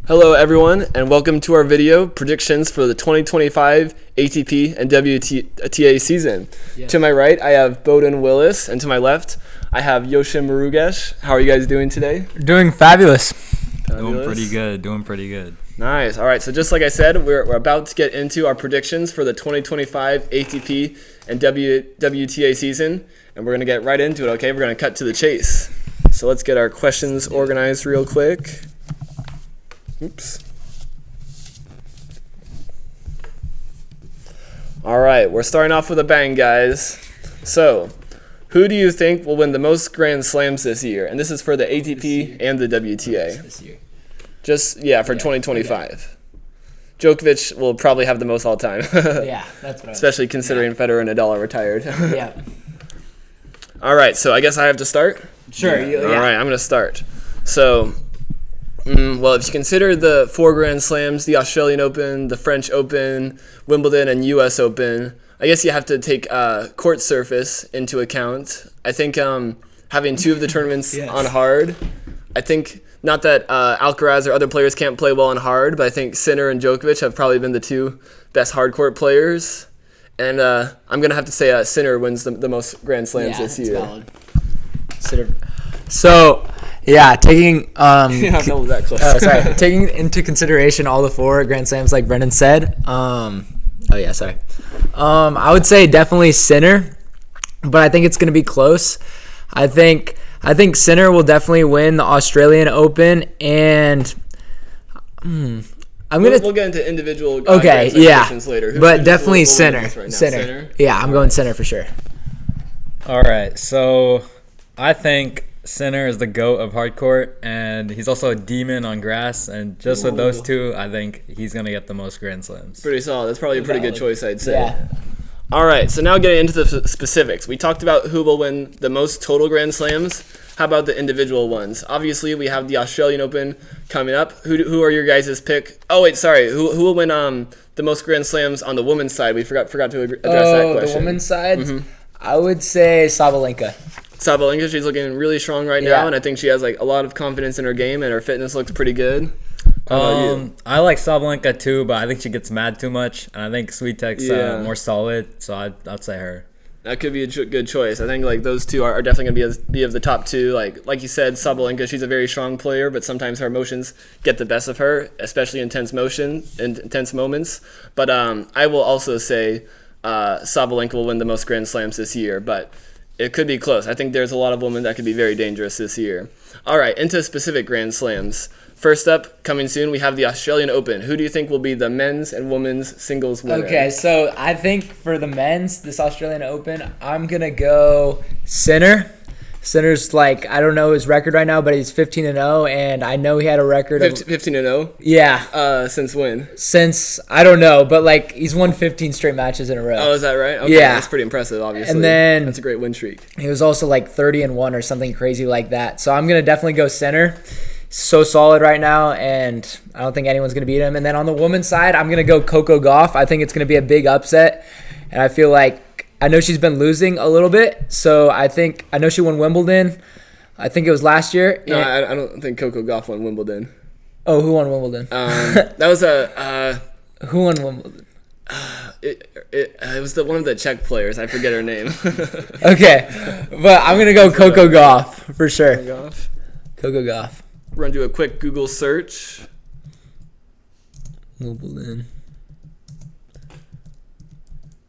Hello everyone, and welcome to our video predictions for the 2025 ATP and WTA season. Yes. To my right, I have Bowden Willis, and to my left, I have Yoshim Marugesh. How are you guys doing today? Doing fabulous. Doing pretty good. Nice. All right, so just like I said, we're about to get into our predictions for the 2025 ATP and WTA season, and we're going to get right into it, okay? We're going to cut to the chase. So let's get our questions organized real quick. Oops. All right, we're starting off with a bang, guys. So, who do you think will win the most Grand Slams this year? And this is for the ATP and the WTA. This year. Just, for 2025. Okay. Djokovic will probably have the most all time. Yeah, that's what especially considering Federer and Nadal are retired. Yeah. All right, so I guess I have to start? Sure. Yeah. All right, I'm going to start. So, well, if you consider the 4 Grand Slams, the Australian Open, the French Open, Wimbledon, and U.S. Open, I guess you have to take court surface into account. I think having 2 of the tournaments on hard, I think not that Alcaraz or other players can't play well on hard, but I think Sinner and Djokovic have probably been the 2 best hard court players. And I'm going to have to say Sinner wins the most Grand Slams this year. Valid. So, taking taking into consideration all the 4 Grand Slams like Brendan said. I would say definitely Sinner, but I think it's going to be close. I think Sinner will definitely win the Australian Open, and we'll get into individual later. But definitely Sinner. Sinner. Yeah, I'm going Sinner for sure. All right, so I think Sinner is the GOAT of hardcourt, and he's also a demon on grass. And just with those 2, I think he's going to get the most Grand Slams. Pretty solid. That's probably a pretty good choice, I'd say. Yeah. All right, so now getting into the specifics. We talked about who will win the most total Grand Slams. How about the individual ones? Obviously, we have the Australian Open coming up. Who are your guys' pick? Oh, wait, sorry. Who will win the most Grand Slams on the women's side? We forgot to address that question. The women's side? Mm-hmm. I would say Sabalenka. Sabalenka, she's looking really strong right now, and I think she has a lot of confidence in her game, and her fitness looks pretty good. How about you? I like Sabalenka too, but I think she gets mad too much, and I think Swiatek's more solid, so I'd say her. That could be a good choice. I think those 2 are definitely going to be of the top 2. Like you said, Sabalenka, she's a very strong player, but sometimes her emotions get the best of her, especially intense moments. But I will also say Sabalenka will win the most Grand Slams this year, but it could be close. I think there's a lot of women that could be very dangerous this year. All right, into specific Grand Slams. First up, coming soon, we have the Australian Open. Who do you think will be the men's and women's singles winner? Okay, so I think for the men's, this Australian Open, I'm going to go Sinner. Sinner's I don't know his record right now, but he's 15-0, and I know he had a record of 15-0. Yeah. Since when? Since I don't know, but he's won 15 straight matches in a row. Oh, is that right? Okay, yeah, that's pretty impressive. Obviously, and then that's a great win streak. He was also 30-1 or something crazy like that. So I'm gonna definitely go Sinner. So solid right now, and I don't think anyone's gonna beat him. And then on the women's side, I'm gonna go Coco Gauff. I think it's gonna be a big upset, and I feel I know she's been losing a little bit, so I know she won Wimbledon. I think it was last year. No, I don't think Coco Gauff won Wimbledon. Oh, who won Wimbledon? That was who won Wimbledon? It was one of the Czech players. I forget her name. Okay, but I'm gonna go Coco Gauff for sure. Coco Gauff. We're gonna do a quick Google search. Wimbledon.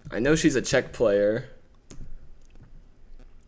I know she's a Czech player.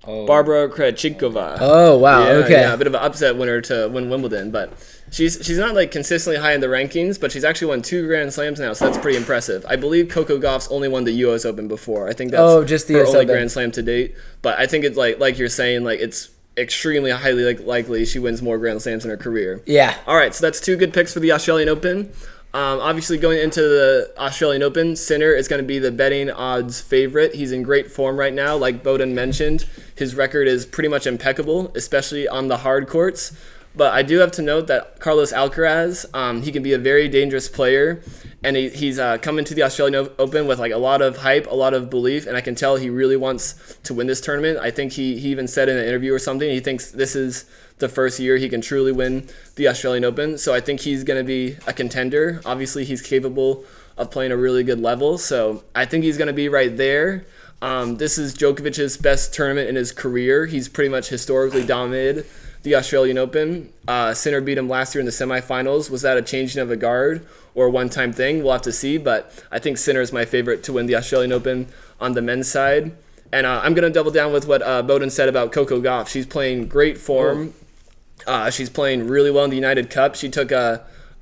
Oh. Barbara Krejcikova. Oh, wow. Okay. Yeah, a bit of an upset winner to win Wimbledon, but she's not consistently high in the rankings, but she's actually won 2 Grand Slams now, so that's pretty impressive. I believe Coco Gauff's only won the U.S. Open before. I think that's just the her US only Open. Grand Slam to date. But I think it's like you're saying, it's extremely highly likely she wins more Grand Slams in her career. Yeah. All right, so that's 2 good picks for the Australian Open. Obviously, going into the Australian Open, Sinner is going to be the betting odds favorite. He's in great form right now. Like Bowden mentioned, his record is pretty much impeccable, especially on the hard courts. But I do have to note that Carlos Alcaraz, he can be a very dangerous player, and he's coming to the Australian Open with like a lot of hype, a lot of belief, and I can tell he really wants to win this tournament. I think he even said in an interview or something, he thinks this is the first year he can truly win the Australian Open. So I think he's going to be a contender. Obviously, he's capable of playing a really good level, so I think he's going to be right there. This is Djokovic's best tournament in his career. He's pretty much historically dominated the Australian Open. Sinner beat him last year in the semifinals. Was that a changing of the guard or a one-time thing? We'll have to see, but I think Sinner is my favorite to win the Australian Open on the men's side. And I'm going to double down with what Bowden said about Coco Gauff. She's playing great form. She's playing really well in the United Cup. She took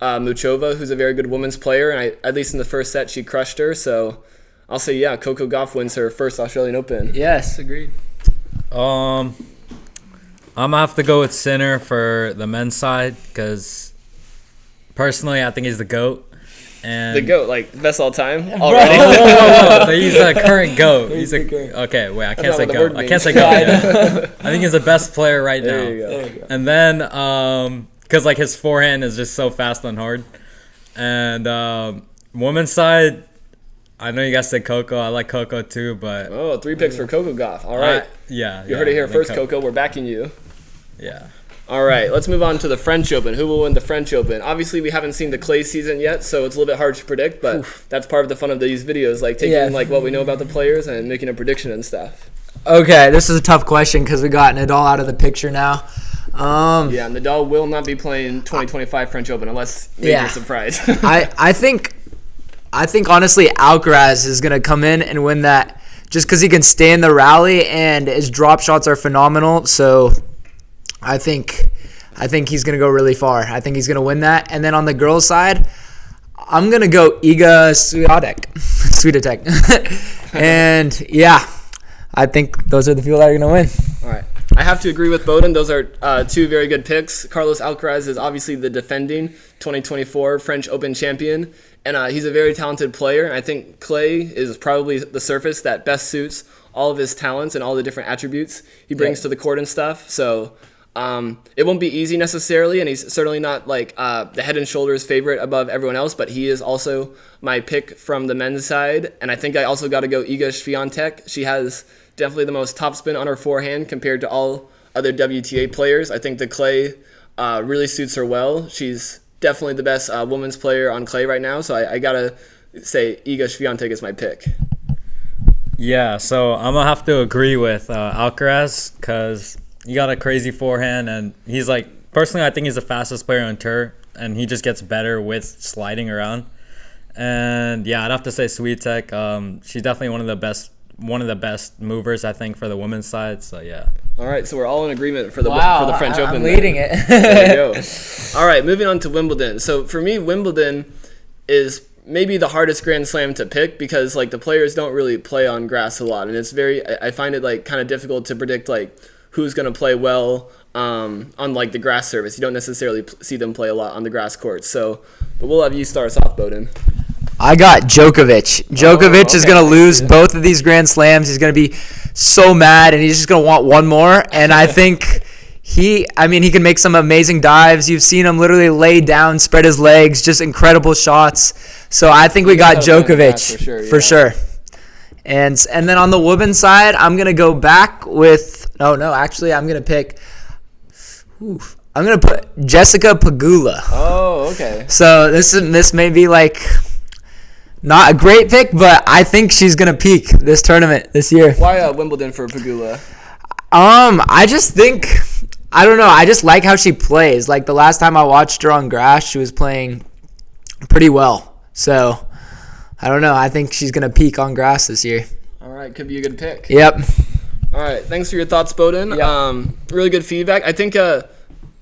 Muchova, who's a very good women's player, and at least in the first set, she crushed her. So I'll say, yeah, Coco Gauff wins her first Australian Open. Yes, agreed. I'm gonna have to go with Sinner for the men's side because personally, I think he's the GOAT. And The GOAT, like best all time Whoa, already. so he's a current GOAT. Okay, wait, I can't not say what the GOAT. word I can't means. say GOAT. Yeah. I think he's the best player right now. There you go. There you go. And then, because like his forehand is just so fast and hard. And women's side, I know you guys said Coco. I like Coco too, but Oh, 3 picks for Coco Gauff. All right. You heard it here I think first, Coco. We're backing you. Yeah. All right, let's move on to the French Open. Who will win the French Open? Obviously, we haven't seen the clay season yet, so it's a little bit hard to predict, but that's part of the fun of these videos, like taking like what we know about the players and making a prediction and stuff. Okay, this is a tough question because we got Nadal out of the picture now. Yeah, Nadal will not be playing 2025 French Open unless major surprise. I think honestly Alcaraz is gonna come in and win that just because he can stay in the rally and his drop shots are phenomenal. So I think he's gonna go really far. I think he's gonna win that. And then on the girls' side, I'm gonna go Iga Swiatek, and yeah, I think those are the people that are gonna win. All right. I have to agree with Bowden. Those are 2 very good picks. Carlos Alcaraz is obviously the defending 2024 French Open champion, and he's a very talented player. And I think clay is probably the surface that best suits all of his talents and all the different attributes he brings to the court and stuff. So it won't be easy necessarily, and he's certainly not like the head and shoulders favorite above everyone else, but he is also my pick from the men's side. And I think I also got to go Iga Swiatek. She has definitely the most topspin on her forehand compared to all other WTA players. I think the clay really suits her well. She's definitely the best women's player on clay right now, so I got to say Iga Swiatek is my pick. Yeah, so I'm going to have to agree with Alcaraz because he got a crazy forehand, and he's like, personally, I think he's the fastest player on tour, and he just gets better with sliding around. And yeah, I'd have to say Swiatek. She's definitely one of the best movers, I think, for the women's side. So yeah. All right, so we're all in agreement for the French Open. I'm leading it. There you go. All right, moving on to Wimbledon. So for me, Wimbledon is maybe the hardest Grand Slam to pick because like the players don't really play on grass a lot, and it's I find it like kind of difficult to predict like who's going to play well on like the grass surface. You don't necessarily see them play a lot on the grass courts. So, but we'll have you start us off, Bowden. I got Djokovic. Djokovic is going to lose both of these Grand Slams. He's going to be so mad, and he's just going to want one more. And I think he can make some amazing dives. You've seen him literally lay down, spread his legs, just incredible shots. So I think we got Djokovic for sure. And then on the women's side, I'm going to go back with – I'm going to pick I'm going to put Jessica Pegula. Oh, okay. So this may be like – not a great pick, but I think she's going to peak this tournament this year. Why Wimbledon for Pegula? I just think, I don't know, I just like how she plays. Like the last time I watched her on grass, she was playing pretty well. So, I don't know, I think she's going to peak on grass this year. All right, could be a good pick. Yep. All right, thanks for your thoughts, Bowden. Yep. Really good feedback. I think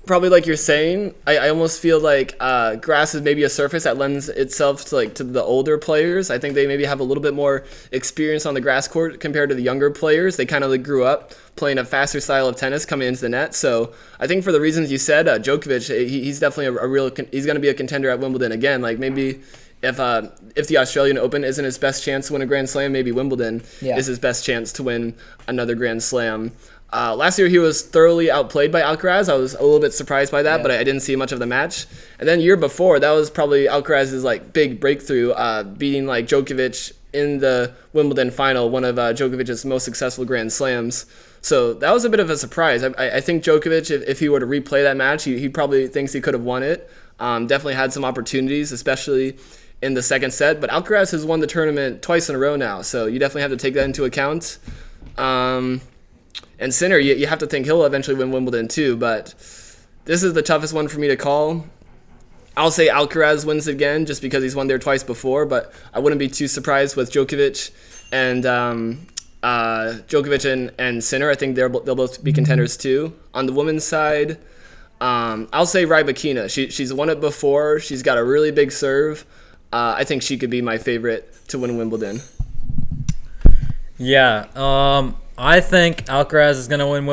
probably like you're saying, I almost feel like grass is maybe a surface that lends itself to the older players. I think they maybe have a little bit more experience on the grass court compared to the younger players. They kind of grew up playing a faster style of tennis coming into the net. So I think for the reasons you said, Djokovic, he's definitely he's going to be a contender at Wimbledon again. Like maybe if the Australian Open isn't his best chance to win a Grand Slam, maybe Wimbledon is his best chance to win another Grand Slam. Last year he was thoroughly outplayed by Alcaraz. I was a little bit surprised by that, but I didn't see much of the match. And then year before, that was probably Alcaraz's like big breakthrough, beating like Djokovic in the Wimbledon final, one of Djokovic's most successful Grand Slams. So that was a bit of a surprise. I think Djokovic, if he were to replay that match, he probably thinks he could have won it. Definitely had some opportunities, especially in the second set. But Alcaraz has won the tournament twice in a row now, so you definitely have to take that into account. And Sinner, you have to think he'll eventually win Wimbledon too, but this is the toughest one for me to call. I'll say Alcaraz wins again just because he's won there twice before, but I wouldn't be too surprised with Djokovic and Sinner. I think they'll both be contenders too. On the women's side, I'll say Rybakina. She's won it before. She's got a really big serve. I think she could be my favorite to win Wimbledon. Yeah, I think Alcaraz is going to win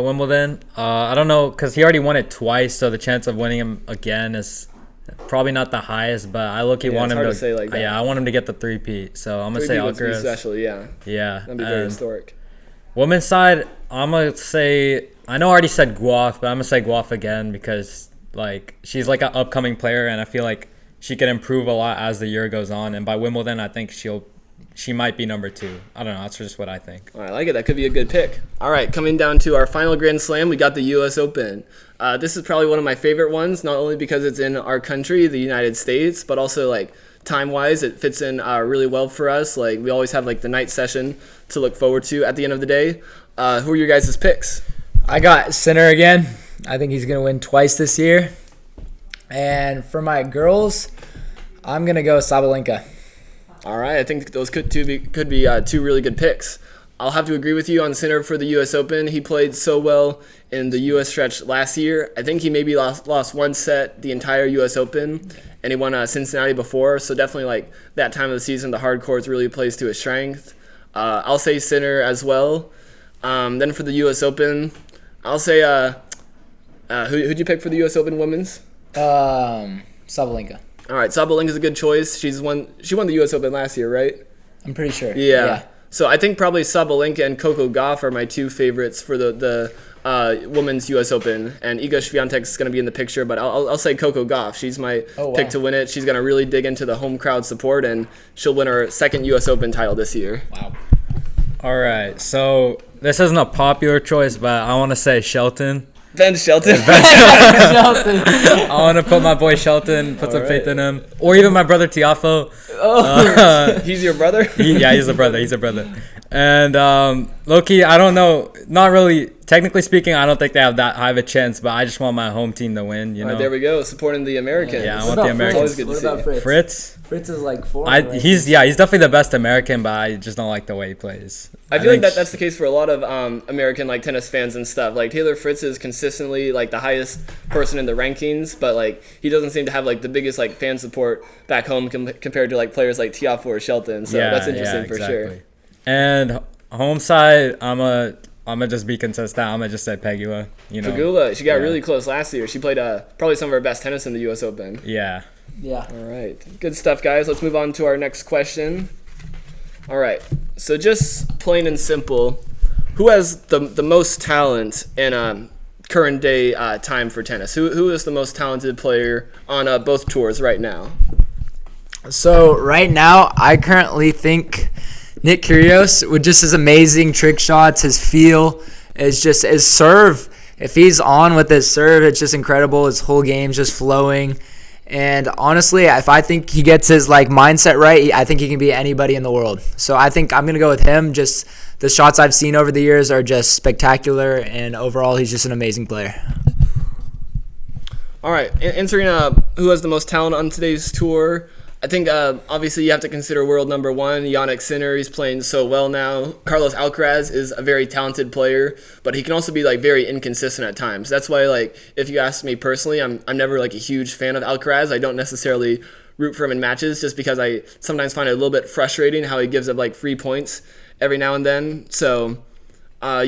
Wimbledon. I don't know, because he already won it twice, so the chance of winning him again is probably not the highest, but I want him to say like that. Yeah, I want him to get the three-peat, so I'm going to say Alcaraz. Special, yeah. Yeah. That'd be very historic. Women's side, I'm going to say, I know I already said Guaf, but I'm going to say Guaf again because like she's like an upcoming player, and I feel like she can improve a lot as the year goes on, and by Wimbledon, I think she might be number 2. I don't know. That's just what I think. I like it. That could be a good pick. All right, coming down to our final Grand Slam, we got the U.S. Open. This is probably one of my favorite ones, not only because it's in our country, the United States, but also like time-wise, it fits in really well for us. Like we always have like the night session to look forward to at the end of the day. Who are your guys' picks? I got Sinner again. I think he's gonna win twice this year. And for my girls, I'm gonna go Sabalenka. All right, I think those could be two really good picks. I'll have to agree with you on Sinner for the U.S. Open. He played so well in the U.S. stretch last year. I think he maybe lost one set the entire U.S. Open, and he won Cincinnati before. So definitely like that time of the season, the hard courts really plays to his strength. I'll say Sinner as well. Then for the U.S. Open, I'll say who'd you pick for the U.S. Open women's? Sabalenka. All right, Sabalenka's a good choice. She won the U.S. Open last year, right? I'm pretty sure. Yeah. So I think probably Sabalenka and Coco Gauff are my two favorites for the women's U.S. Open. And Iga Swiatek is going to be in the picture, but I'll say Coco Gauff. She's my pick to win it. She's going to really dig into the home crowd support, and she'll win her second U.S. Open title this year. Wow. All right, so this isn't a popular choice, but I want to say Shelton. Ben Shelton. I want to put my boy Shelton, put some faith in him. Or even my brother Tiafo. He's your brother? He's a brother. He's a brother. And low-key, I don't know. Not really. Technically speaking, I don't think they have that high of a chance, but I just want my home team to win, you know? All right, there we go. Supporting the Americans. Yeah, I want the Americans. Always good to see. What about Fritz? Fritz? Fritz is like 4. He's definitely the best American, but I just don't like the way he plays. I feel like that's the case for a lot of American like tennis fans and stuff. Like Taylor Fritz is consistently like the highest person in the rankings, but like he doesn't seem to have like the biggest like fan support back home compared to like players like Tiafoe or Shelton. So that's interesting for sure. And home side, I'm gonna just be consistent. I'm gonna just say Pegula. You know, Pegula, she got really close last year. She played probably some of her best tennis in the U.S. Open. Yeah. Yeah. All right, good stuff, guys. Let's move on to our next question. All right, so just plain and simple, who has the most talent in current day time for tennis? Who is the most talented player on both tours right now? So right now, I currently think Nick Kyrgios with just his amazing trick shots, his feel, his serve. If he's on with his serve, it's just incredible. His whole game's just flowing. And honestly, if I think he gets his like mindset right, I think he can beat anybody in the world. So I think I'm going to go with him. Just the shots I've seen over the years are just spectacular, and overall, he's just an amazing player. All right, answering who has the most talent on today's tour, I think obviously you have to consider world number 1, Jannik Sinner. He's playing so well now. Carlos Alcaraz is a very talented player, but he can also be like very inconsistent at times. That's why like if you ask me personally, I'm never like a huge fan of Alcaraz. I don't necessarily root for him in matches just because I sometimes find it a little bit frustrating how he gives up like free points every now and then. So I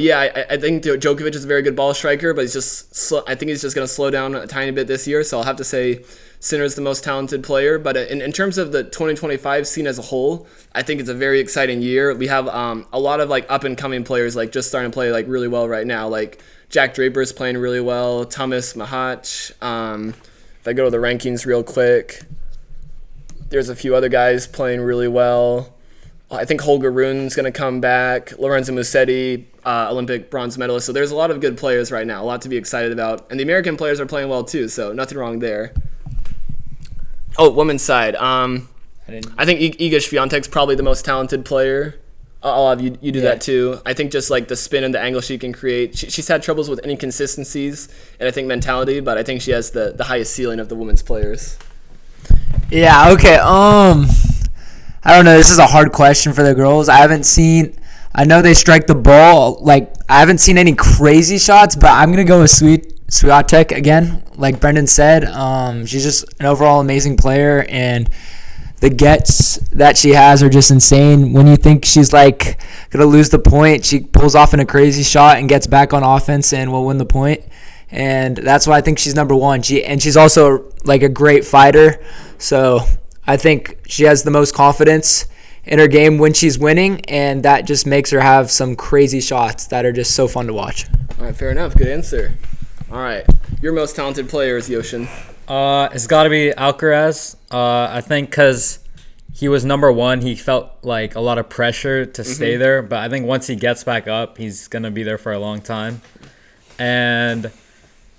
think Djokovic is a very good ball striker, but I think he's just going to slow down a tiny bit this year. So I'll have to say Sinner's the most talented player. But in terms of the 2025 scene as a whole, I think it's a very exciting year. We have a lot of like up and coming players like just starting to play like really well right now. Like Jack Draper's playing really well. Thomas Mahac. If I go to the rankings real quick, there's a few other guys playing really well. I think Holger Rune's going to come back. Lorenzo Musetti, Olympic bronze medalist. So there's a lot of good players right now, a lot to be excited about. And the American players are playing well too, so nothing wrong there. Oh, women's side. I think Iga Swiatek's probably the most talented player. I'll have you do that too. I think just like the spin and the angle she can create. She's had troubles with inconsistencies and I think mentality, but I think she has the highest ceiling of the women's players. Yeah, okay. I don't know. This is a hard question for the girls. I know they strike the ball. Like, I haven't seen any crazy shots, but I'm going to go with Swiatek again. Like Brendan said, she's just an overall amazing player, and the gets that she has are just insane. When you think she's, like, going to lose the point, she pulls off in a crazy shot and gets back on offense and will win the point. And that's why I think she's number one. She's also, like, a great fighter, so I think she has the most confidence in her game when she's winning, and that just makes her have some crazy shots that are just so fun to watch. All right, fair enough. Good answer. All right. Your most talented player is Yoshin. It's got to be Alcaraz. I think because he was number one, he felt like a lot of pressure to stay there. But I think once he gets back up, he's going to be there for a long time. And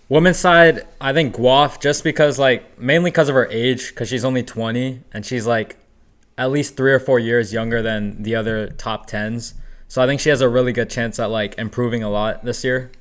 women's side, I think Guaf, just because, like, mainly because of her age, because she's only 20, and she's, like, at least 3 or 4 years younger than the other top 10s. So I think she has a really good chance at, like, improving a lot this year.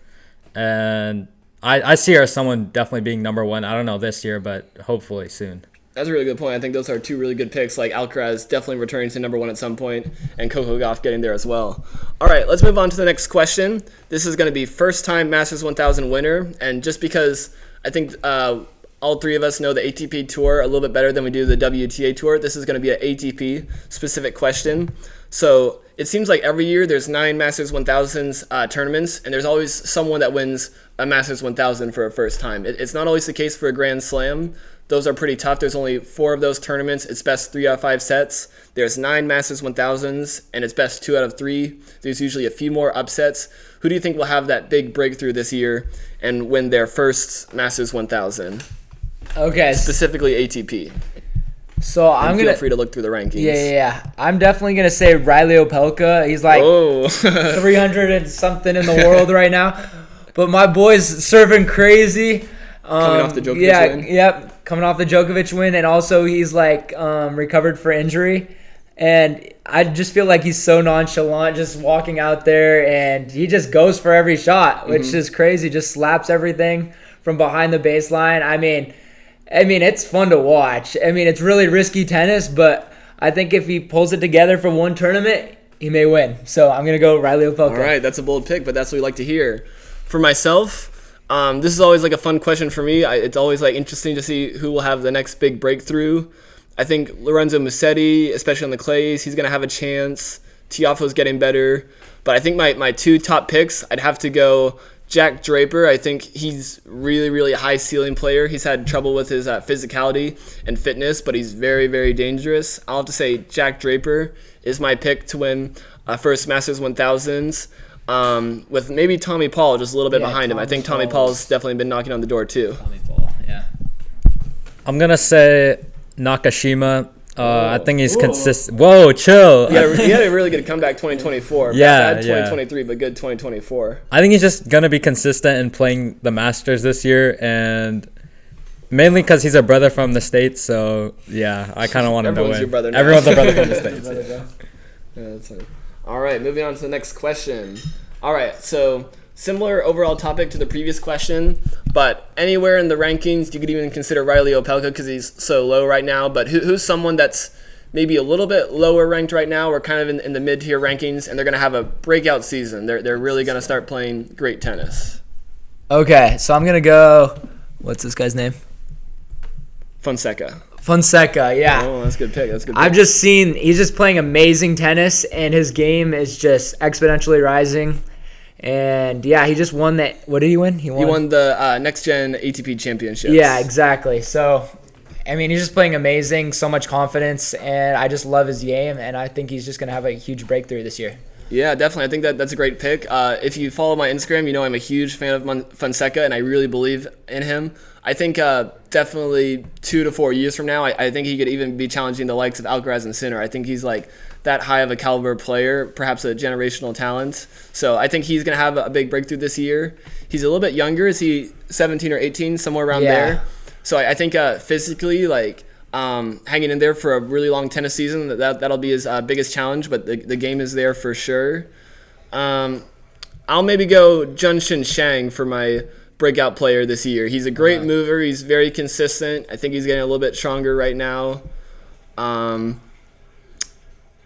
And I see her as someone definitely being number one. I don't know this year, but hopefully soon. That's a really good point. I think those are two really good picks. Like Alcaraz definitely returning to number one at some point, and Coco Gauff getting there as well. All right, let's move on to the next question. This is going to be first-time Masters 1000 winner, and just because I think all three of us know the ATP Tour a little bit better than we do the WTA Tour, this is going to be an ATP-specific question. So it seems like every year there's 9 Masters 1000s tournaments, and there's always someone that wins a Masters 1000 for a first time. It's not always the case for a Grand Slam. Those are pretty tough. There's only 4 of those tournaments. It's best 3 out of 5 sets. There's 9 Masters 1000s, and it's best 2 out of 3. There's usually a few more upsets. Who do you think will have that big breakthrough this year and win their first Masters 1000? Okay. Specifically ATP. So I'm feel gonna free to look through the rankings. Yeah. I'm definitely gonna say Riley Opelka. He's like 300 and something in the world right now, but my boy's serving crazy. Coming off the Djokovic win. Yep, coming off the Djokovic win, and also he's like recovered for injury, and I just feel like he's so nonchalant, just walking out there, and he just goes for every shot, which is crazy. Just slaps everything from behind the baseline. I mean, it's fun to watch. I mean, it's really risky tennis, but I think if he pulls it together for one tournament, he may win. So I'm going to go Riley Opelka. All right, that's a bold pick, but that's what we like to hear. For myself, this is always like a fun question for me. It's always like interesting to see who will have the next big breakthrough. I think Lorenzo Musetti, especially on the clays, he's going to have a chance. Tiafoe's getting better. But I think my 2 top picks, I'd have to go Jack Draper. I think he's really, really high ceiling player. He's had trouble with his physicality and fitness, but he's very, very dangerous. I'll have to say Jack Draper is my pick to win first Masters 1000s, with maybe Tommy Paul just a little bit behind him. I think Tommy Paul's definitely been knocking on the door too. Tommy Paul, yeah. I'm going to say Nakashima. I think he's consistent. Whoa, chill. He had a really good comeback 2024. Yeah, bad 2023, but good 2024. I think he's just going to be consistent in playing the Masters this year, and mainly because he's a brother from the States, so yeah, I kind of want him to win. Your brother now. Everyone's a brother from the States. Yeah, that's right. All right, moving on to the next question. All right, so similar overall topic to the previous question, but anywhere in the rankings, you could even consider Riley Opelka because he's so low right now, but who's someone that's maybe a little bit lower ranked right now or kind of in the mid-tier rankings, and they're going to have a breakout season. They're really going to start playing great tennis. Okay, so I'm going to go, what's this guy's name? Fonseca, yeah. Oh, that's a good pick. I've just seen he's just playing amazing tennis, and his game is just exponentially rising. And yeah, he just won that. What did he win? He won the Next Gen ATP Championships. Yeah, exactly. So, I mean, he's just playing amazing, so much confidence, and I just love his game, and I think he's just going to have a huge breakthrough this year. Yeah, definitely. I think that's a great pick. If you follow my Instagram, you know I'm a huge fan of Fonseca, and I really believe in him. I think definitely 2 to 4 years from now, I think he could even be challenging the likes of Alcaraz and Sinner. I think he's like that high of a caliber player, perhaps a generational talent. So I think he's going to have a big breakthrough this year. He's a little bit younger. Is he 17 or 18, somewhere around there? So I think physically, like, hanging in there for a really long tennis season, that'll be his biggest challenge, but the game is there for sure. I'll maybe go Junshin Shang for my breakout player this year. He's a great mover. He's very consistent. I think he's getting a little bit stronger right now. I'll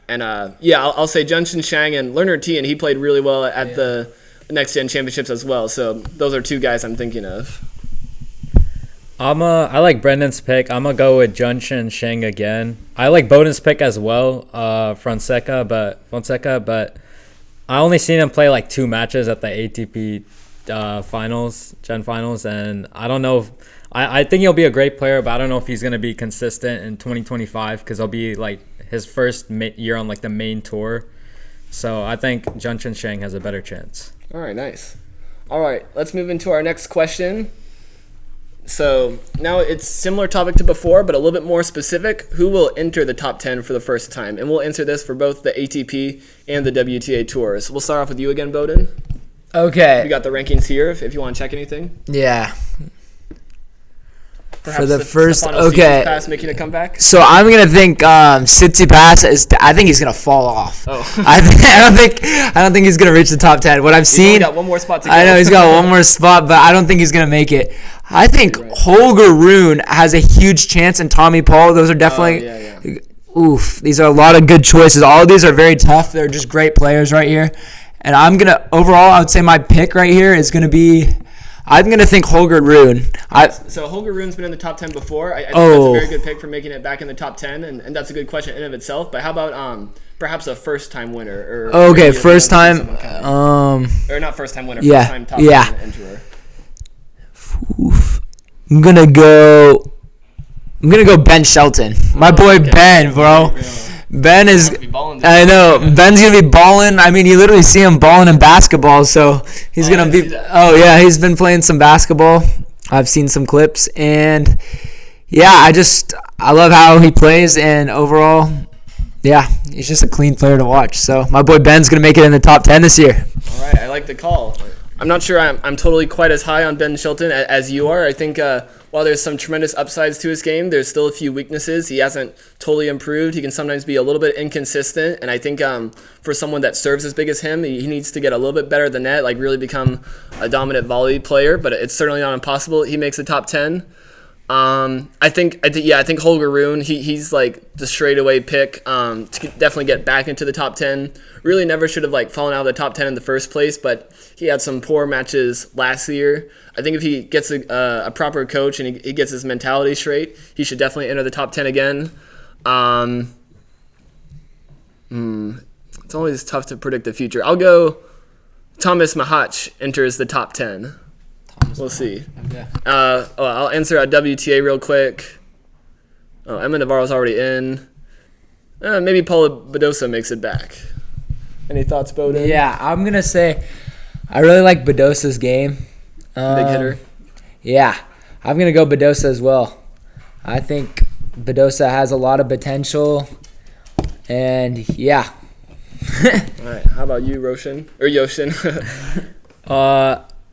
say Junshin Shang and Leonard T, and he played really well at the Next Gen Championships as well. So those are 2 guys I'm thinking of. I like Brendan's pick. I'm gonna go with Junshin Shang again. I like Bowden's pick as well, Fonseca, but I only seen him play like 2 matches at the ATP Gen Finals, and I don't know. I think he'll be a great player, but I don't know if he's gonna be consistent in 2025 because he'll be like his first year on like the main tour. So I think Junshin Shang has a better chance. All right, nice. All right, let's move into our next question. So now it's similar topic to before, but a little bit more specific. Who will enter the top 10 for the first time? And we'll answer this for both the ATP and the WTA tours. We'll start off with you again, Bowden. Okay. We got the rankings here if you want to check anything. Yeah. Perhaps for the first, okay. Tsitsipas making a comeback. So I'm gonna think Tsitsipas is. I think he's gonna fall off. Oh. I don't think he's gonna reach the top 10. What I've seen. He's got one more spot to go. I know he's got one more spot, but I don't think he's gonna make it. I think Holger Rune has a huge chance, and Tommy Paul. Those are definitely. Oof, these are a lot of good choices. All of these are very tough. They're just great players right here. And overall, I would say my pick right here is gonna be. I'm going to think Holger Rune. So Holger Rune's been in the top 10 before. I think that's a very good pick for making it back in the top 10, and that's a good question in and of itself. But how about perhaps a first-time winner? Okay, first time. Or not first-time winner, first-time top 10 enterer. Oof. I'm going to go Ben Shelton. My boy Ben, bro. Ben is, I know, Ben's going to be balling. I mean, you literally see him balling in basketball, so he's going to be, he's been playing some basketball. I've seen some clips, and yeah, I love how he plays, and overall, yeah, he's just a clean player to watch. So my boy Ben's going to make it in the top 10 this year. All right, I like the call. I'm not sure I'm totally quite as high on Ben Shelton as you are. I think while there's some tremendous upsides to his game, there's still a few weaknesses. He hasn't totally improved. He can sometimes be a little bit inconsistent, and I think for someone that serves as big as him, he needs to get a little bit better than that, like really become a dominant volley player, but it's certainly not impossible. He makes the top 10. I think Holger Rune, he's like the straightaway pick to definitely get back into the top 10. Really never should have like fallen out of the top 10 in the first place, but he had some poor matches last year. I think if he gets a proper coach and he gets his mentality straight, he should definitely enter the top 10 again. It's always tough to predict the future. I'll go Thomas Mahach enters the top 10. We'll see. Okay. I'll answer a WTA real quick. Emma Navarro's already in. Maybe Paula Badosa makes it back. Any thoughts, Bowden? Yeah, I'm going to say I really like Badosa's game. Big hitter. Yeah, I'm going to go Badosa as well. I think Badosa has a lot of potential. And, yeah. All right. How about you, Roshan? Or Yoshin?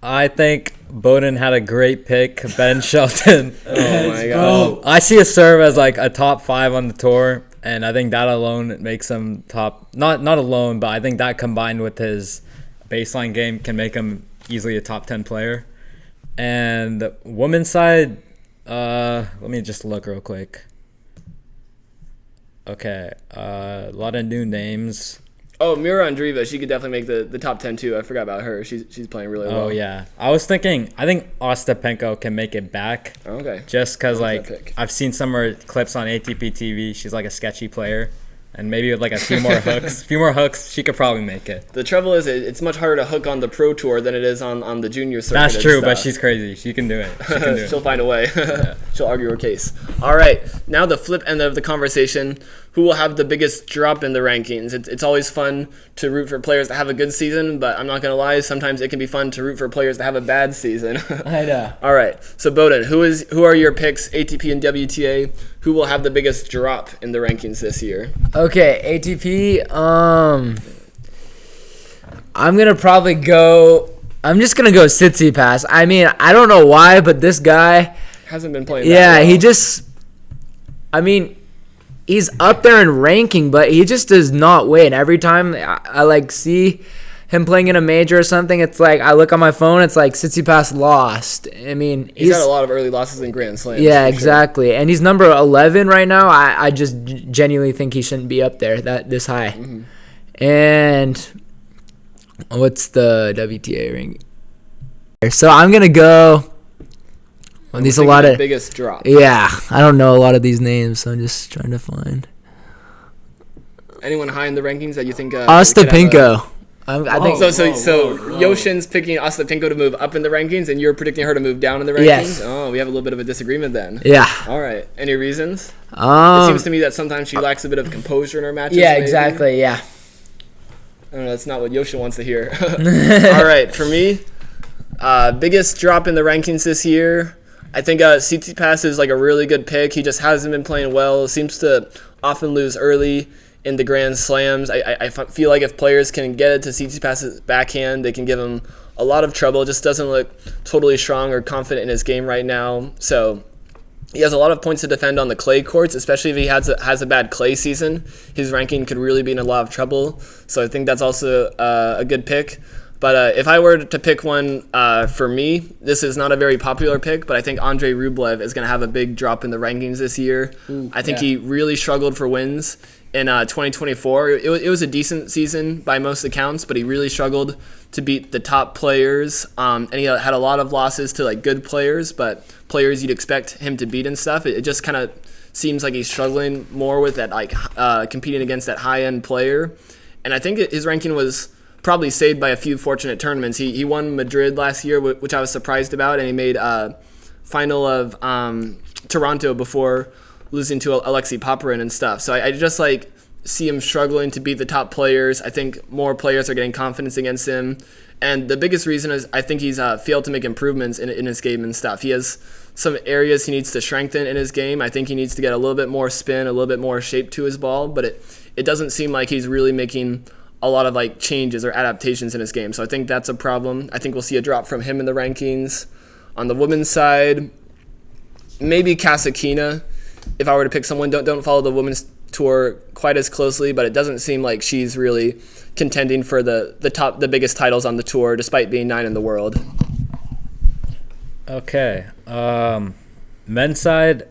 I think Bowden had a great pick, Ben Shelton. Oh, my God. I see a serve as like a top 5 on the tour, and I think that alone makes him top. Not alone, but I think that combined with his baseline game can make him easily a top 10 player. And women's side, let me just look real quick. Okay, a lot of new names. Oh, Mira Andreeva, she could definitely make the top 10 too. I forgot about her. She's playing really well. Oh, yeah. I think Ostapenko can make it back. Okay. Just because, like, I've seen some of her clips on ATP TV. She's, like, a sketchy player. And maybe with like a few more hooks, she could probably make it. The trouble is, it's much harder to hook on the pro tour than it is on the junior circuit. That's true, and but stuff. she's crazy. She can do it. She can do it. She'll find a way. She'll argue her case. All right, now the flip end of the conversation: who will have the biggest drop in the rankings? It's always fun to root for players that have a good season, but I'm not gonna lie, sometimes it can be fun to root for players that have a bad season. I know. All right, so Bowden, who are your picks, ATP and WTA? Who will have the biggest drop in the rankings this year? Okay, ATP. I'm gonna probably go. I'm just gonna go Tsitsipas. I mean, I don't know why, but this guy Hasn't been playing. Yeah, that well. he just. I mean, he's up there in ranking, but he just does not win. Every time I like see him playing in a major or something, it's like I look on my phone, it's like Tsitsipas lost. I mean, He's had a lot of early losses in Grand Slams. yeah, for sure. exactly. And he's number 11 right now. I just genuinely think he shouldn't be up there this high. Mm-hmm. And what's the WTA ranking? So I'm gonna go. Well, these a lot of biggest drop. yeah. I don't know a lot of these names, so I'm just trying to find Anyone high in the rankings that you think? Ostapinko. I think So Yoshin's picking Ostapinko to move up in the rankings, and you're predicting her to move down in the rankings. Yes. Oh, we have a little bit of a disagreement then. yeah. All right. Any reasons? It seems to me that sometimes she lacks a bit of composure in her matches. Yeah, maybe. exactly. Yeah. I don't know. That's not what Yoshin wants to hear. All right. For me, biggest drop in the rankings this year. I think Tsitsipas is like a really good pick. He just hasn't been playing well. Seems to often lose early in the Grand Slams. I feel like if players can get it to Tsitsipas's backhand, they can give him a lot of trouble. Just doesn't look totally strong or confident in his game right now. So he has a lot of points to defend on the clay courts, especially if he has a bad clay season. His ranking could really be in a lot of trouble. So I think that's also a good pick. But if I were to pick one for me, this is not a very popular pick, but I think Andrei Rublev is going to have a big drop in the rankings this year. I think he really struggled for wins in 2024. It was a decent season by most accounts, but he really struggled to beat the top players. And he had a lot of losses to like good players, but players you'd expect him to beat and stuff. It just kind of seems like he's struggling more with that, like competing against that high-end player. And I think his ranking was probably saved by a few fortunate tournaments. He won Madrid last year, which I was surprised about, and he made final of Toronto before losing to Alexei Popyrin and stuff. So I just like see him struggling to beat the top players. I think more players are getting confidence against him. And the biggest reason is I think he's failed to make improvements in his game and stuff. He has some areas he needs to strengthen in his game. I think he needs to get a little bit more spin, a little bit more shape to his ball, but it doesn't seem like he's really making a lot of like changes or adaptations in his game. So I think that's a problem. I think we'll see a drop from him in the rankings. On the women's side, maybe Kasatkina. If I were to pick someone, don't follow the women's tour quite as closely, but it doesn't seem like she's really contending for the biggest titles on the tour, despite being 9 in the world. Okay. Men's side,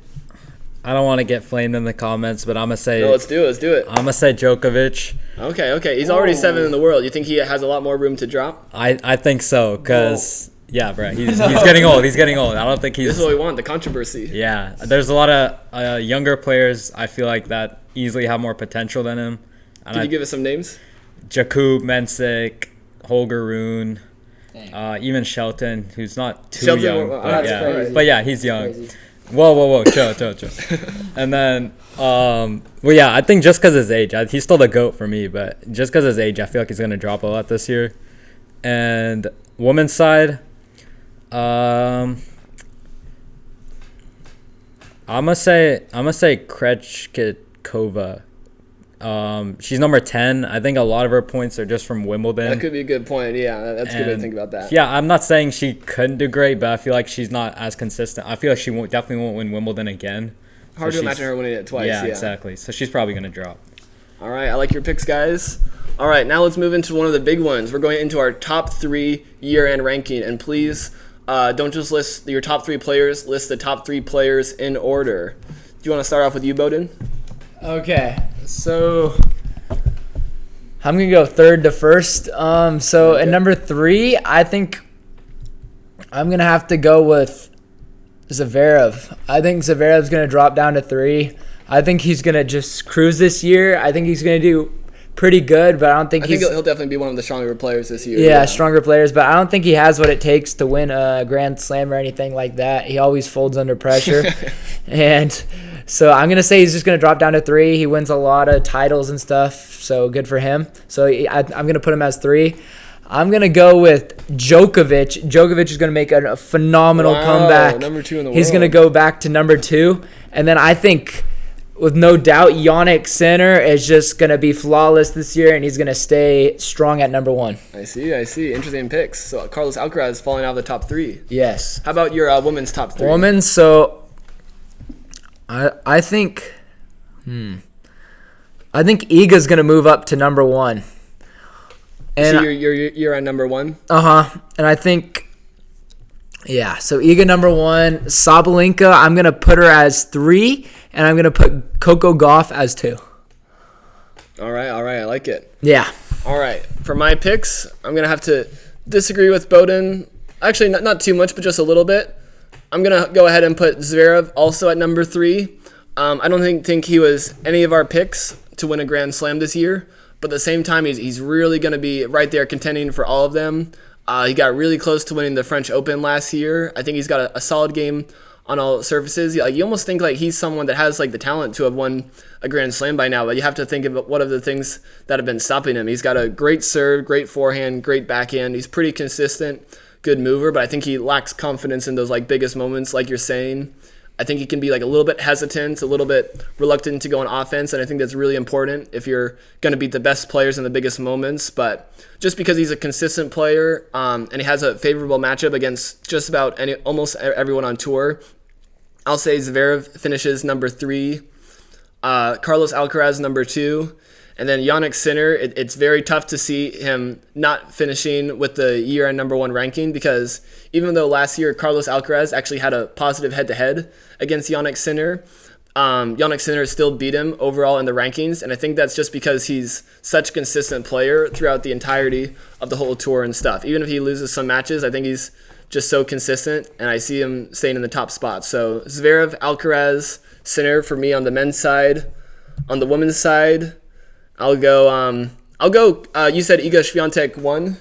I don't want to get flamed in the comments, but I'm gonna say. No, let's do it. I'm gonna say Djokovic. Okay. He's already 7 in the world. You think he has a lot more room to drop? I think so, cause yeah, bro, he's getting old. He's getting old. I don't think he's. This is what we want, the controversy. Yeah, there's a lot of younger players I feel like that easily have more potential than him. And Can you give us some names? Jakub Mensik, Holger Rune, even Shelton, who's not too young. But yeah, he's young. Crazy. Whoa, chill. And then, well, yeah, I think just because his age, he's still the GOAT for me, but just because his age, I feel like he's going to drop a lot this year. And women's side, I'm gonna say Krejcikova. She's number 10. I think a lot of her points are just from Wimbledon. That could be a good point. Yeah, that's a good way to think about that. Yeah, I'm not saying she couldn't do great, but I feel like she's not as consistent. I feel like she definitely won't win Wimbledon again. Hard to imagine her winning it twice. Yeah, exactly. So she's probably gonna drop. All right, I like your picks, guys. All right, now let's move into one of the big ones. We're going into our top 3 year-end ranking, and please don't just list your top 3 players. List the top 3 players in order. Do you want to start off with you, Bowden? Okay, so I'm gonna go third to first. At number 3, I think I'm gonna have to go with Zverev. I think Zverev's gonna drop down to 3. I think he's going to just cruise this year. I think he's going to do pretty good, but I don't think I think he'll definitely be one of the stronger players this year. Yeah, stronger players, but I don't think he has what it takes to win a Grand Slam or anything like that. He always folds under pressure. And so I'm going to say he's just going to drop down to 3. He wins a lot of titles and stuff, so good for him. So I'm going to put him as 3. I'm going to go with Djokovic. Djokovic is going to make a phenomenal comeback. Number 2 in the world. He's going to go back to number 2. And then I think, with no doubt, Yannick Sinner is just going to be flawless this year, and he's going to stay strong at number 1. I see. Interesting picks. So Carlos Alcaraz falling out of the top 3. Yes. How about your women's top 3? Women's, so I think Iga's going to move up to number 1. And so you're at number 1? And I think, yeah, so Iga number 1. Sabalenka, I'm going to put her as 3, and I'm going to put Coco Gauff as 2. All right, I like it. Yeah. All right, for my picks, I'm going to have to disagree with Bowden. Actually, not too much, but just a little bit. I'm going to go ahead and put Zverev also at number 3. I don't think he was any of our picks to win a Grand Slam this year, but at the same time, he's really going to be right there contending for all of them. He got really close to winning the French Open last year. I think he's got a solid game on all surfaces. You almost think like he's someone that has like the talent to have won a Grand Slam by now, but you have to think of what are the things that have been stopping him. He's got a great serve, great forehand, great backhand. He's pretty consistent, good mover, but I think he lacks confidence in those like biggest moments, like you're saying. I think he can be like a little bit hesitant, a little bit reluctant to go on offense, and I think that's really important if you're going to beat the best players in the biggest moments. But just because he's a consistent player and he has a favorable matchup against just about almost everyone on tour, I'll say Zverev finishes number 3, Carlos Alcaraz number 2, and then Yannick Sinner. It's very tough to see him not finishing with the year-end number 1 ranking, because even though last year Carlos Alcaraz actually had a positive head-to-head against Yannick Sinner, Yannick Sinner still beat him overall in the rankings, and I think that's just because he's such a consistent player throughout the entirety of the whole tour and stuff. Even if he loses some matches, I think he's just so consistent, and I see him staying in the top spot. So Zverev, Alcaraz, Sinner for me on the men's side. On the women's side, I'll go. You said Iga Swiatek 1.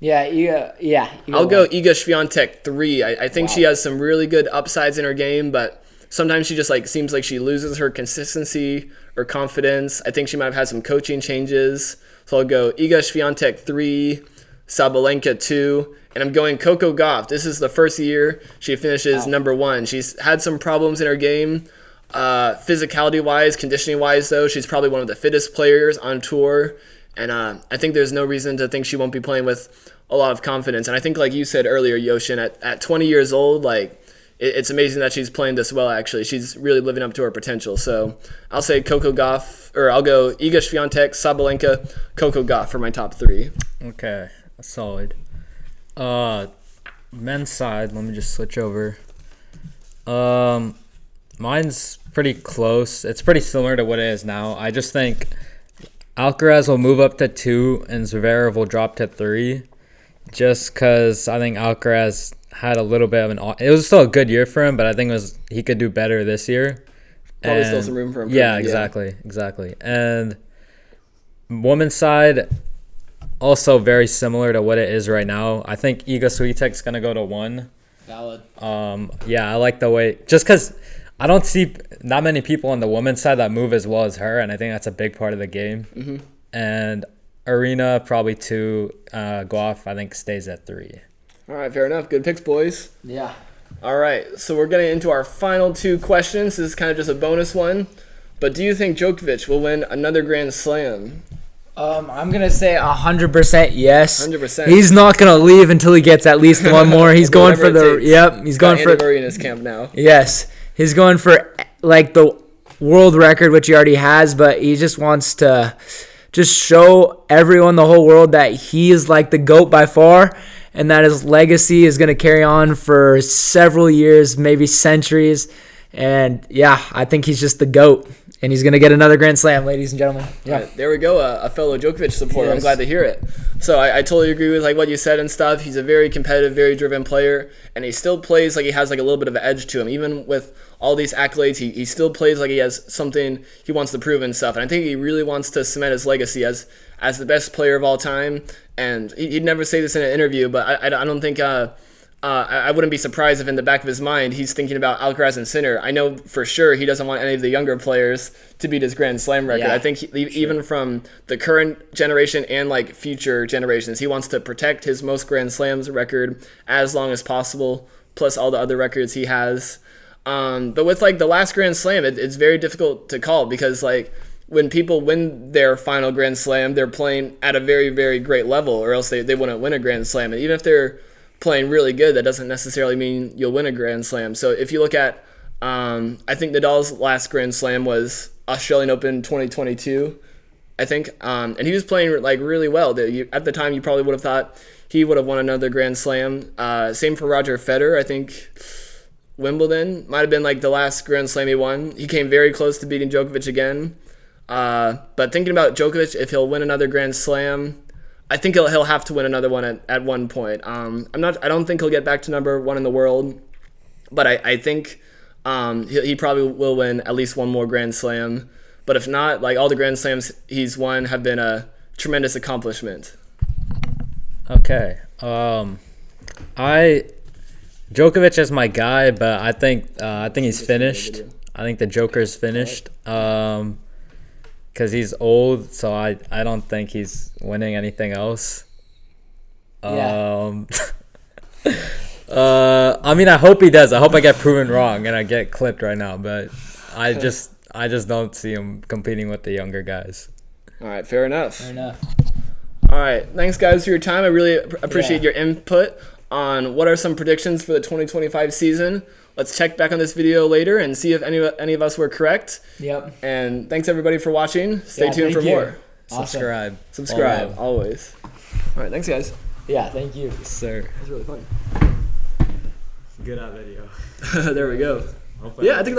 Yeah, Iga. I'll go Iga Swiatek 3. I think she has some really good upsides in her game, but sometimes she just seems like she loses her consistency or confidence. I think she might have had some coaching changes. So I'll go Iga Swiatek 3, Sabalenka 2, and I'm going Coco Gauff. This is the first year she finishes number 1. She's had some problems in her game. Physicality-wise, conditioning-wise, though, she's probably one of the fittest players on tour, and I think there's no reason to think she won't be playing with a lot of confidence. And I think, like you said earlier, Yoshin, at 20 years old, it's amazing that she's playing this well, actually. She's really living up to her potential. So I'll say Coco Gauff, or I'll go Iga Swiatek, Sabalenka, Coco Gauff for my top 3. Okay, that's solid. Men's side, let me just switch over. Mine's pretty close. It's pretty similar to what it is now. I just think Alcaraz will move up to 2 and Zverev will drop to 3, just because I think Alcaraz had a little bit of it was still a good year for him, but I think he could do better this year. Probably still some room for improvement. Yeah, exactly. And women's side, also very similar to what it is right now. I think Iga Swiatek's going to go to 1. Valid. Yeah, I like the way, just because I don't see that many people on the women's side that move as well as her, and I think that's a big part of the game. Mm-hmm. And Arena probably 2. Gauff, I think, stays at 3. All right, fair enough. Good picks, boys. Yeah. All right, so we're getting into our final 2 questions. This is kind of just a bonus one. But do you think Djokovic will win another Grand Slam? I'm going to say 100% yes. 100%. He's not going to leave until he gets at least one more. He's going for the... takes. Yep, he's going for... Andy Murray in his camp now. Yes. He's going for the world record, which he already has, but he just wants to just show everyone, the whole world, that he is the GOAT by far, and that his legacy is going to carry on for several years, maybe centuries. And yeah, I think he's just the GOAT. and he's gonna get another Grand Slam, ladies and gentlemen. Yeah. Right, there we go, a fellow Djokovic supporter. I'm Yes. glad to hear it. So I totally agree with like what you said and stuff. He's a very competitive, very driven player, and he still plays like he has like a little bit of an edge to him. Even with all these accolades, he still plays like he has something he wants to prove and stuff. And I think he really wants to cement his legacy as the best player of all time. And he'd never say this in an interview, but I don't think I wouldn't be surprised if in the back of his mind he's thinking about Alcaraz and Sinner. I know for sure he doesn't want any of the younger players to beat his Grand Slam record. Yeah, I think even from the current generation and like future generations, he wants to protect his most Grand Slams record as long as possible, plus all the other records he has. But with like the last Grand Slam, it's very difficult to call because like when people win their final Grand Slam, they're playing at a very, very great level, or else they wouldn't win a Grand Slam. And even if they're playing really good, that doesn't necessarily mean you'll win a Grand Slam. So if you look at, I think Nadal's last Grand Slam was Australian Open 2022, I think, and he was playing like really well. At the time, you probably would have thought he would have won another Grand Slam. Same for Roger Federer. I think Wimbledon might have been like the last Grand Slam he won. He came very close to beating Djokovic again. But thinking about Djokovic, if he'll win another Grand Slam, I think he'll have to win another one at one point. I don't think he'll get back to number one in the world, but I think he probably will win at least one more Grand Slam. But if not, like all the Grand Slams he's won have been a tremendous accomplishment. Okay. Djokovic is my guy, but I think he's finished. I think the Joker's finished. Because he's old, so I don't think he's winning anything else. Yeah. I mean, I hope he does. I hope I get proven wrong and I get clipped right now, but I just don't see him competing with the younger guys. All right, fair enough. Fair enough. All right, thanks guys for your time. I really appreciate your input on what are some predictions for the 2025 season. Let's check back on this video later and see if any of us were correct. Yep. And thanks everybody for watching. Stay tuned for more. Awesome. Subscribe, always. All right, thanks guys. Yeah, thank you. Yes, sir. That was really fun. Good at video. There we go. Yeah, I think